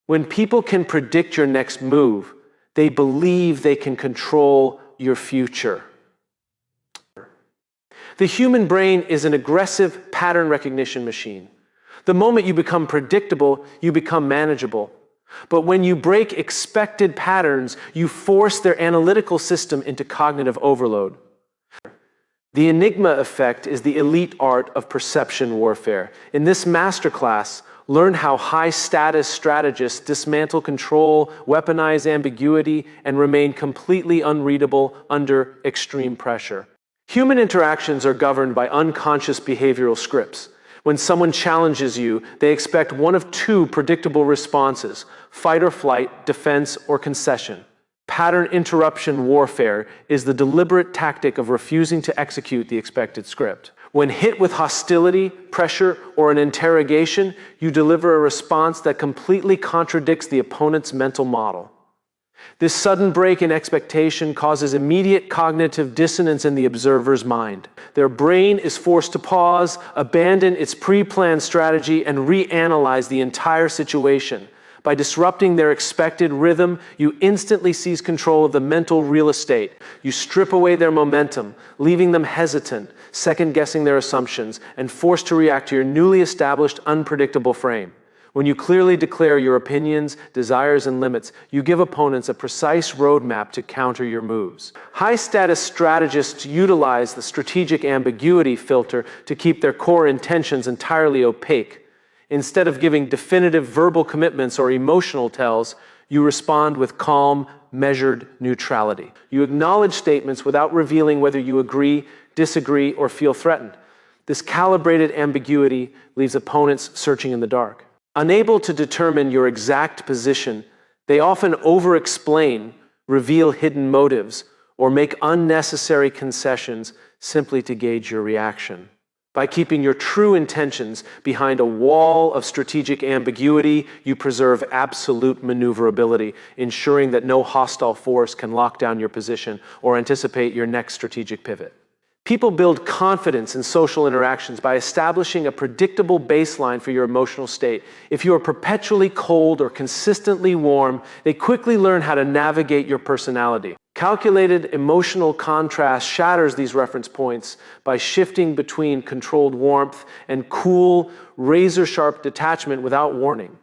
When people can predict your next move, they believe they can control your future. The human brain is an aggressive pattern recognition machine. The moment you become predictable, you become manageable. But when you break expected patterns, you force their analytical system into cognitive overload. The Enigma Effect is the elite art of perception warfare. In this masterclass, learn how high-status strategists dismantle control, weaponize ambiguity, and remain completely unreadable under extreme pressure. Human interactions are governed by unconscious behavioral scripts. When someone challenges you, they expect one of two predictable responses: fight or flight, defense, or concession. Pattern interruption warfare is the deliberate tactic of refusing to execute the expected script. When hit with hostility, pressure, or an interrogation, you deliver a response that completely contradicts the opponent's mental model. This sudden break in expectation causes immediate cognitive dissonance in the observer's mind. Their brain is forced to pause, abandon its pre-planned strategy, and reanalyze the entire situation. By disrupting their expected rhythm, you instantly seize control of the mental real estate. You strip away their momentum, leaving them hesitant, second-guessing their assumptions, and forced to react to your newly established, unpredictable frame. When you clearly declare your opinions, desires, and limits, you give opponents a precise roadmap to counter your moves. High-status strategists utilize the strategic ambiguity filter to keep their core intentions entirely opaque. Instead of giving definitive verbal commitments or emotional tells, you respond with calm, measured neutrality. You acknowledge statements without revealing whether you agree, disagree, or feel threatened. This calibrated ambiguity leaves opponents searching in the dark. Unable to determine your exact position, they often over-explain, reveal hidden motives, or make unnecessary concessions simply to gauge your reaction. By keeping your true intentions behind a wall of strategic ambiguity, you preserve absolute maneuverability, ensuring that no hostile force can lock down your position or anticipate your next strategic pivot. People build confidence in social interactions by establishing a predictable baseline for your emotional state. If you are perpetually cold or consistently warm, they quickly learn how to navigate your personality. Calculated emotional contrast shatters these reference points by shifting between controlled warmth and cool, razor-sharp detachment without warning.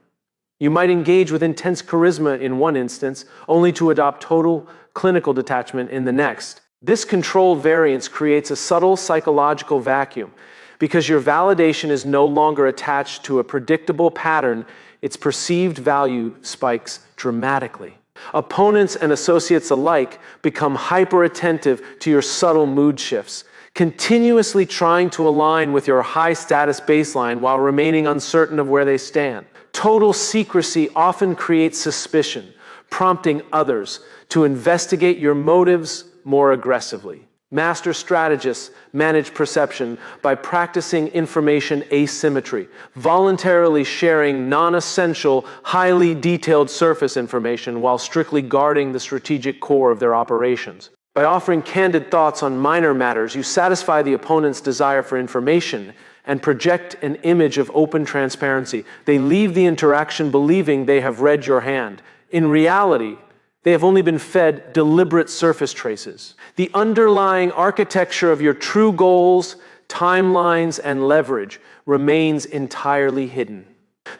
You might engage with intense charisma in one instance, only to adopt total clinical detachment in the next. This controlled variance creates a subtle psychological vacuum. Because your validation is no longer attached to a predictable pattern, its perceived value spikes dramatically. Opponents and associates alike become hyper-attentive to your subtle mood shifts, continuously trying to align with your high-status baseline while remaining uncertain of where they stand. Total secrecy often creates suspicion, prompting others to investigate your motives more aggressively. Master strategists manage perception by practicing information asymmetry, voluntarily sharing non-essential, highly detailed surface information while strictly guarding the strategic core of their operations. By offering candid thoughts on minor matters, you satisfy the opponent's desire for information and project an image of open transparency. They leave the interaction believing they have read your hand. In reality, they have only been fed deliberate surface traces. The underlying architecture of your true goals, timelines, and leverage remains entirely hidden.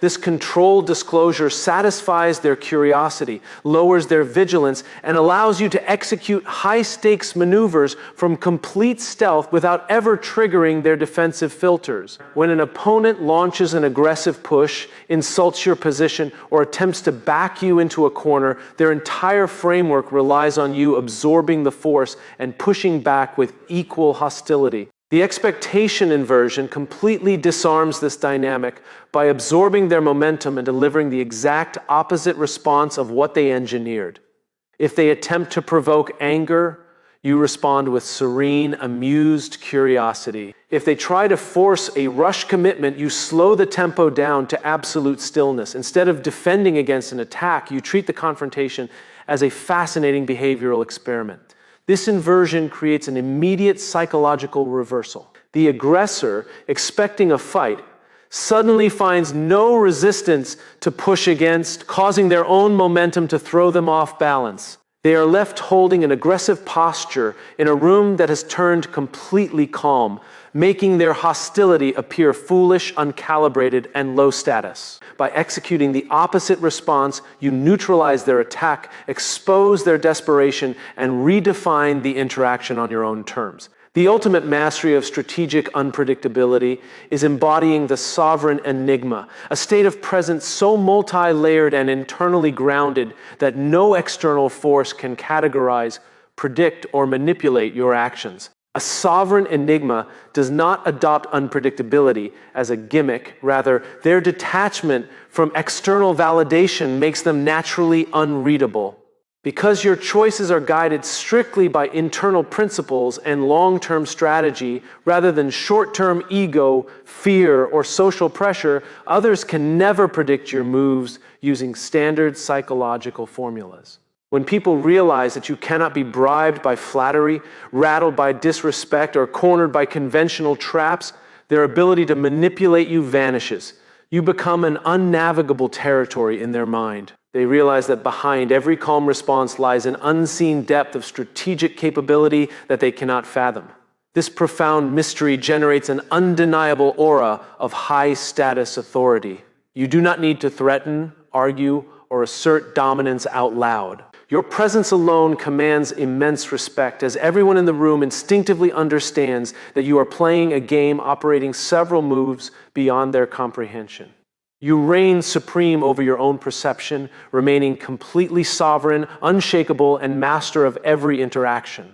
This controlled disclosure satisfies their curiosity, lowers their vigilance, and allows you to execute high-stakes maneuvers from complete stealth without ever triggering their defensive filters. When an opponent launches an aggressive push, insults your position, or attempts to back you into a corner, their entire framework relies on you absorbing the force and pushing back with equal hostility. The expectation inversion completely disarms this dynamic by absorbing their momentum and delivering the exact opposite response of what they engineered. If they attempt to provoke anger, you respond with serene, amused curiosity. If they try to force a rush commitment, you slow the tempo down to absolute stillness. Instead of defending against an attack, you treat the confrontation as a fascinating behavioral experiment. This inversion creates an immediate psychological reversal. The aggressor, expecting a fight, suddenly finds no resistance to push against, causing their own momentum to throw them off balance. They are left holding an aggressive posture in a room that has turned completely calm, making their hostility appear foolish, uncalibrated, and low status. By executing the opposite response, you neutralize their attack, expose their desperation, and redefine the interaction on your own terms. The ultimate mastery of strategic unpredictability is embodying the sovereign enigma, a state of presence so multi-layered and internally grounded that no external force can categorize, predict, or manipulate your actions. A sovereign enigma does not adopt unpredictability as a gimmick. Rather, their detachment from external validation makes them naturally unreadable. Because your choices are guided strictly by internal principles and long-term strategy rather than short-term ego, fear, or social pressure, others can never predict your moves using standard psychological formulas. When people realize that you cannot be bribed by flattery, rattled by disrespect, or cornered by conventional traps, their ability to manipulate you vanishes. You become an unnavigable territory in their mind. They realize that behind every calm response lies an unseen depth of strategic capability that they cannot fathom. This profound mystery generates an undeniable aura of high-status authority. You do not need to threaten, argue, or assert dominance out loud. Your presence alone commands immense respect, as everyone in the room instinctively understands that you are playing a game operating several moves beyond their comprehension. You reign supreme over your own perception, remaining completely sovereign, unshakable, and master of every interaction.